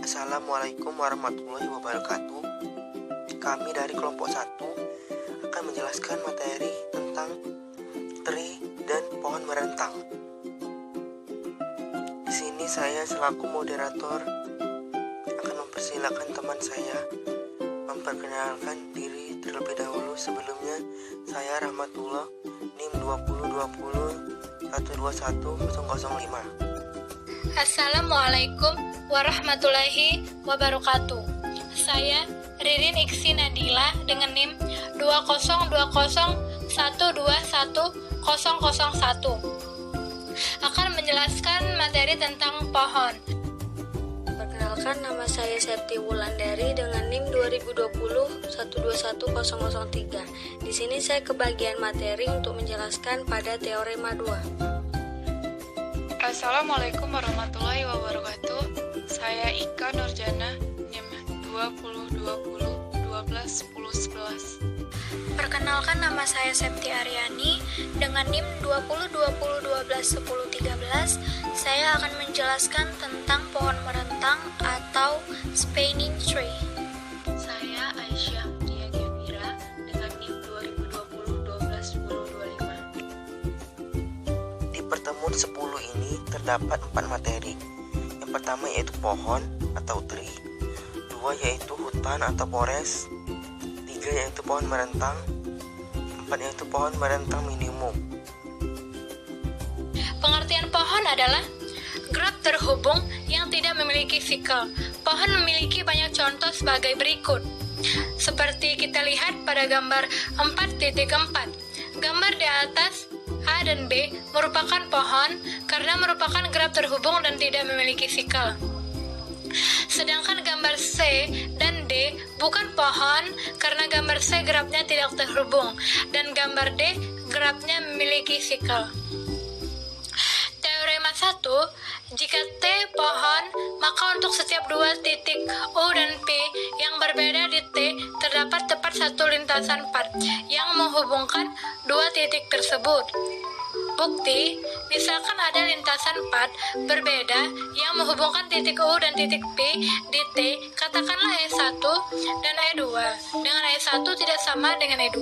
Assalamualaikum warahmatullahi wabarakatuh. Kami dari kelompok 1 akan menjelaskan materi tentang tree dan pohon merentang. Di sini saya selaku moderator akan mempersilakan teman saya memperkenalkan diri terlebih dahulu. Sebelumnya, saya Rahmatullah, NIM 2020 121005. Assalamualaikum warahmatullahi wabarakatuh. Saya Ririn Iksi Nadila dengan NIM 2020121001 akan menjelaskan materi tentang pohon. Perkenalkan, nama saya Septi Wulandari dengan NIM 2020121003. Di sini saya kebagian materi untuk menjelaskan pada teorema 2. Assalamualaikum warahmatullahi wabarakatuh. Saya Ika Nurjana, NIM 2020121011. Perkenalkan, nama saya Septi Aryani dengan NIM 2020121013. Saya akan menjelaskan tentang pohon merentang atau spinning tree. Saya Aisyah Dia Gevira dengan NIM 2020121025. Di pertemuan 10 ini terdapat 4 materi. Yang pertama yaitu pohon atau tree, 2 yaitu hutan atau forest, 3 yaitu pohon merentang, 4 yaitu pohon merentang minimum. Pengertian pohon adalah grup terhubung yang tidak memiliki sikel. Pohon memiliki banyak contoh sebagai berikut. Seperti kita lihat pada gambar 4.4. Gambar di atas A dan B merupakan pohon karena merupakan grup terhubung dan tidak memiliki sikel. Sedangkan gambar C dan D bukan pohon karena gambar C grafnya tidak terhubung dan gambar D grafnya memiliki sikel. Teorema 1, jika T pohon, maka untuk setiap dua titik O dan P yang berbeda di T terdapat tepat satu lintasan part yang menghubungkan dua titik tersebut. Bukti, misalkan ada lintasan part berbeda yang menghubungkan titik O dan titik P di T, katakanlah E1 dan E2, dengan E1 tidak sama dengan E2.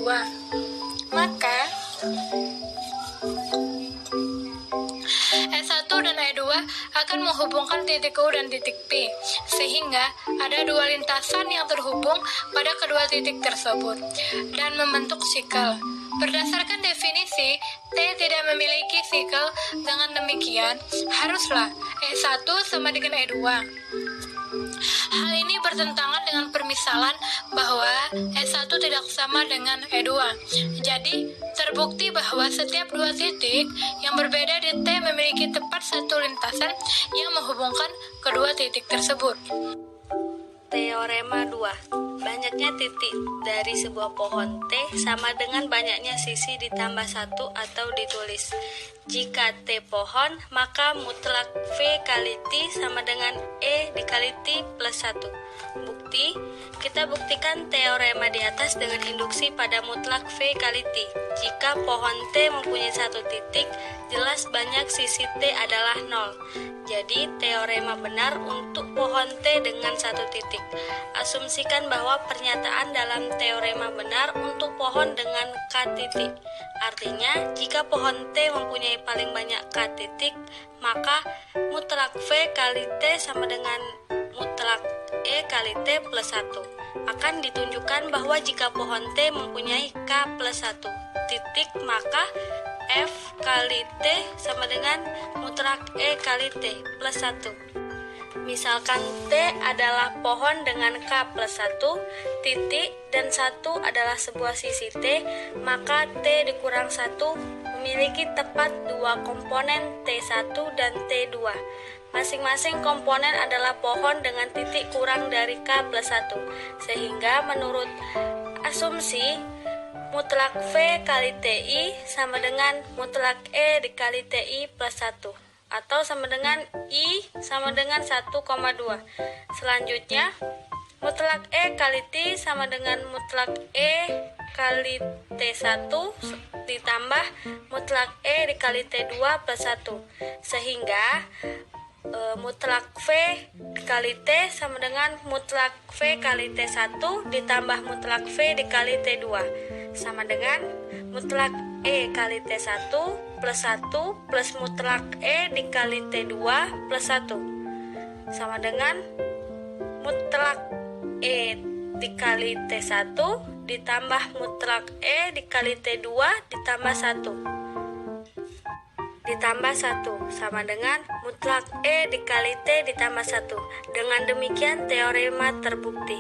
Maka, E1 dan E2 akan menghubungkan titik O dan titik P, sehingga ada dua lintasan yang terhubung pada kedua titik tersebut, dan membentuk sikel. Berdasarkan definisi, T tidak memiliki sikel, dengan demikian, haruslah E1 sama dengan E2. Hal ini bertentangan dengan permisalan bahwa E1 tidak sama dengan E2. Jadi, terbukti bahwa setiap dua titik yang berbeda di T memiliki tepat satu lintasan yang menghubungkan kedua titik tersebut. Teorema 2. Banyaknya titik dari sebuah pohon T sama dengan banyaknya sisi ditambah 1 atau ditulis. Jika T pohon, maka mutlak V kali T sama dengan E dikali T plus 1. Bukti, kita buktikan teorema di atas dengan induksi pada mutlak V kali T. Jika pohon T mempunyai satu titik, jelas banyak sisi T adalah 0. Jadi, teorema benar untuk pohon T dengan satu titik. Asumsikan bahwa pernyataan dalam teorema benar untuk pohon dengan K titik. Artinya, jika pohon T mempunyai paling banyak K titik, maka mutlak V kali T sama dengan mutlak E kali T plus 1. Akan ditunjukkan bahwa jika pohon T mempunyai K plus 1 titik, maka F kali T sama dengan mutlak E kali T plus 1. Misalkan T adalah pohon dengan K plus 1 titik dan 1 adalah sebuah sisi T, maka T dikurang 1 memiliki tepat dua komponen T1 dan T2. Masing-masing komponen adalah pohon dengan titik kurang dari K plus 1, sehingga menurut asumsi mutlak V kali TI sama dengan mutlak E dikali TI plus 1, atau sama dengan I sama dengan 1,2. Selanjutnya, mutlak E kali T sama dengan mutlak E kali T1 ditambah mutlak E dikali T2 plus 1. Sehingga mutlak V dikali T sama dengan mutlak V kali T1 ditambah mutlak V dikali T2 sama dengan mutlak E kali T1 plus 1 plus mutlak E dikali T2 plus 1 sama dengan mutlak E dikali T1 ditambah mutlak E dikali T2 ditambah 1 sama dengan mutlak E dikali T ditambah 1. Dengan demikian teorema terbukti.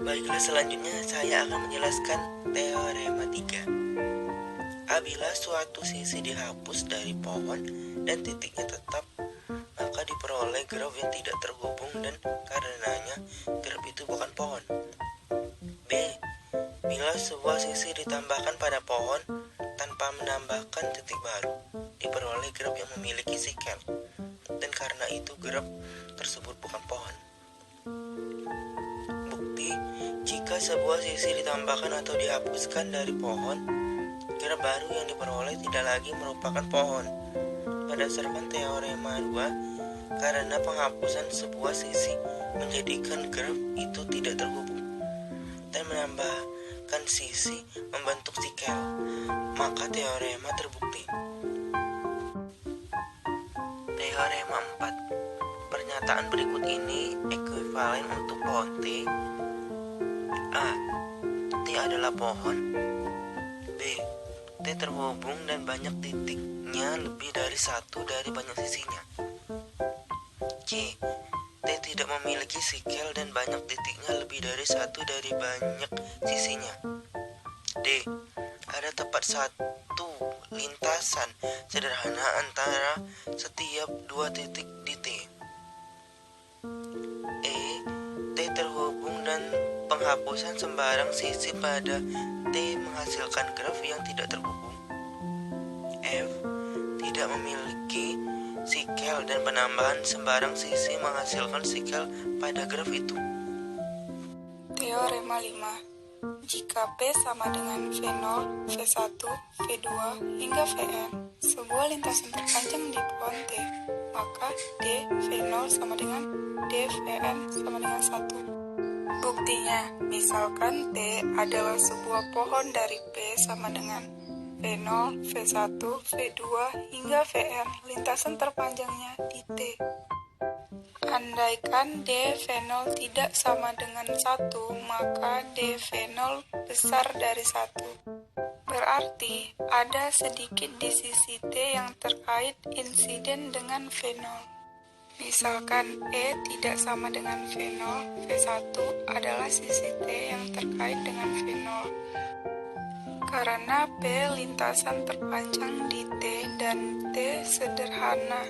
Baiklah, selanjutnya saya akan menjelaskan teorema 3. Apabila suatu sisi dihapus dari pohon dan titiknya tetap, maka diperoleh graf yang tidak terhubung dan karenanya graf itu bukan pohon. B. Bila sebuah sisi ditambahkan pada pohon tanpa menambahkan titik baru, diperoleh graf yang memiliki sikel, dan karena itu graf tersebut bukan pohon. Bukti, jika sebuah sisi ditambahkan atau dihapuskan dari pohon, graf baru yang diperoleh tidak lagi merupakan pohon. Berdasarkan teorema 2, karena penghapusan sebuah sisi menjadikan graf itu tidak terhubung dan menambahkan sisi membentuk sikel, maka teorema terbukti. Teorema 4. Pernyataan berikut ini ekuivalen untuk pohon T. A. T adalah pohon. B. T terhubung dan banyak titiknya lebih dari satu dari banyak sisinya. C. T tidak memiliki sikel dan banyak titiknya lebih dari satu dari banyak sisinya. D. Ada tepat satu lintasan sederhana antara setiap dua titik di T. E. T terhubung dan penghapusan sembarang sisi pada T menghasilkan graf yang tidak terhubung. F. Tidak memiliki sikel dan penambahan sembarang sisi menghasilkan sikel pada graf itu. Teorema 5. Jika P sama dengan V0, V1, V2, hingga Vn, sebuah lintasan terpanjang di pohon T, maka D V0 sama dengan D Vn sama dengan 1. Buktinya, misalkan T adalah sebuah pohon dari P sama dengan V0, V1, V2, hingga Vn, lintasan terpanjangnya di T. Andaikan D V0 tidak sama dengan 1, maka D V0 besar dari 1. Berarti ada sedikit di sisi T yang terkait insiden dengan V0. Misalkan E tidak sama dengan V0, V1 adalah sisi T yang terkait dengan V0. Karena P lintasan terpanjang di T dan T sederhana,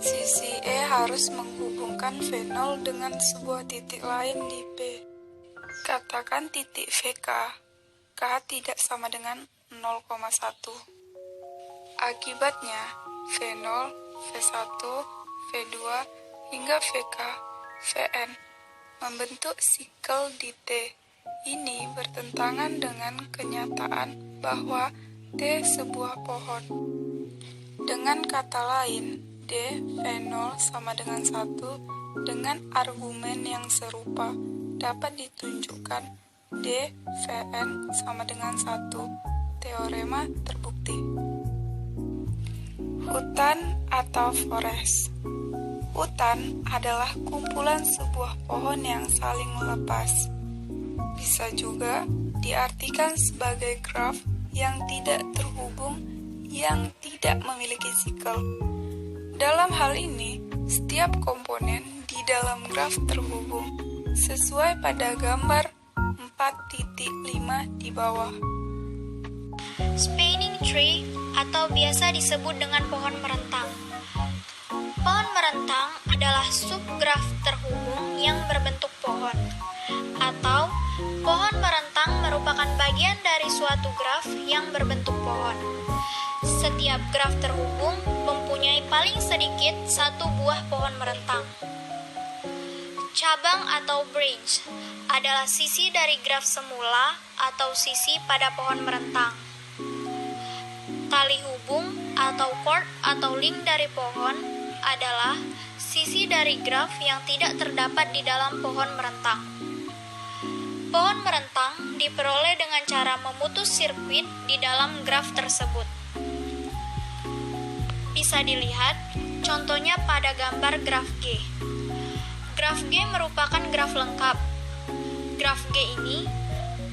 sisi E harus menghubungkan V0 dengan sebuah titik lain di P. Katakan titik VK, K tidak sama dengan 0,1. Akibatnya, V0, V1, V2, hingga VK, Vn membentuk sikel di T. Ini bertentangan dengan kenyataan bahwa T sebuah pohon. Dengan kata lain, D V0 sama dengan 1 dengan argumen yang serupa dapat ditunjukkan D Vn sama dengan 1. Teorema terbukti. Hutan atau forest. Hutan adalah kumpulan sebuah pohon yang saling melepas. Bisa juga diartikan sebagai graf yang tidak terhubung, yang tidak memiliki sikel. Dalam hal ini, setiap komponen di dalam graf terhubung, sesuai pada gambar 4.5 di bawah. Spanning tree atau biasa disebut dengan pohon merentang. Pohon merentang adalah subgraf terhubung yang berbentuk pohon, atau pohon merentang merupakan bagian dari suatu graf yang berbentuk pohon. Setiap graf terhubung mempunyai paling sedikit satu buah pohon merentang. Cabang atau branch adalah sisi dari graf semula atau sisi pada pohon merentang. Tali hubung atau cord atau link dari pohon adalah sisi dari graf yang tidak terdapat di dalam pohon merentang. Pohon merentang diperoleh dengan cara memutus sirkuit di dalam graf tersebut. Bisa dilihat contohnya pada gambar graf G. Graf G merupakan graf lengkap. Graf G ini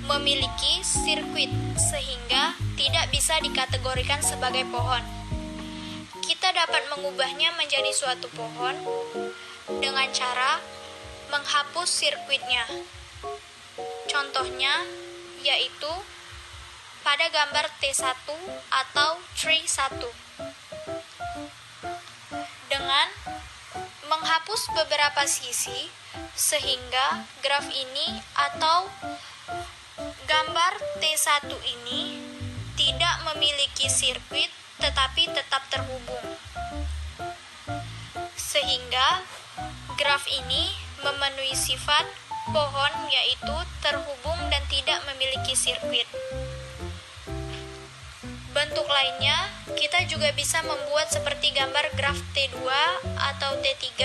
memiliki sirkuit sehingga tidak bisa dikategorikan sebagai pohon. Kita dapat mengubahnya menjadi suatu pohon dengan cara menghapus sirkuitnya. Contohnya yaitu pada gambar T1 atau tree 1. Dengan menghapus beberapa sisi sehingga graf ini atau gambar T1 ini tidak memiliki sirkuit tetapi tetap terhubung. Sehingga graf ini memenuhi sifat pohon yaitu terhubung dan tidak memiliki sirkuit. Bentuk lainnya, kita juga bisa membuat seperti gambar graf T2 atau T3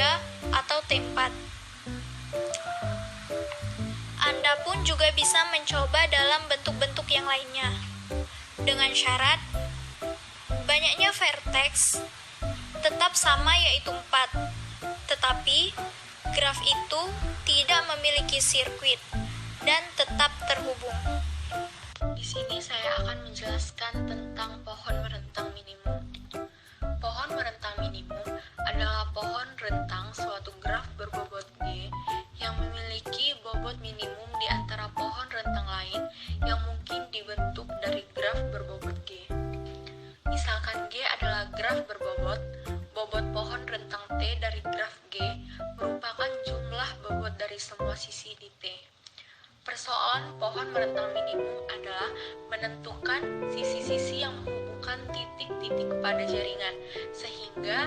atau T4. Anda pun juga bisa mencoba dalam bentuk-bentuk yang lainnya. Dengan syarat, banyaknya vertex tetap sama yaitu 4. Tetapi, graf itu tidak memiliki sirkuit dan tetap terhubung. Di sini saya akan menjelaskan tentang pohon merentang minimum. Pohon merentang minimum adalah pohon rentang suatu graf berbobot G yang memiliki bobot minimum di antara pohon rentang lain yang mungkin dibentuk dari graf berbobot G. Misalkan G adalah graf berbobot, bobot pohon rentang T dari graf G merupakan jumlah bobot dari semua sisi di T. Persoalan pohon merentang minimum adalah menentukan sisi-sisi yang menghubungkan titik-titik pada jaringan, sehingga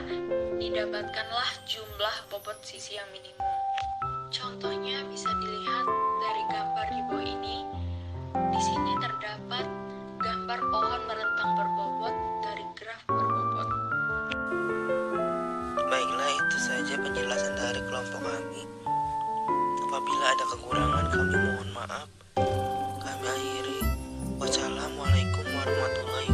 didapatkanlah jumlah bobot sisi yang minimum. Contohnya bisa dilihat dari gambar di bawah ini. Di sini terdapat gambar pohon merentang berbobot dari graf berbobot. Baiklah, itu saja penjelasan dari kelompok kami. Apabila ada kekurangan, kami mohon maaf. Kami akhiri. Wassalamualaikum warahmatullahi wabarakatuh.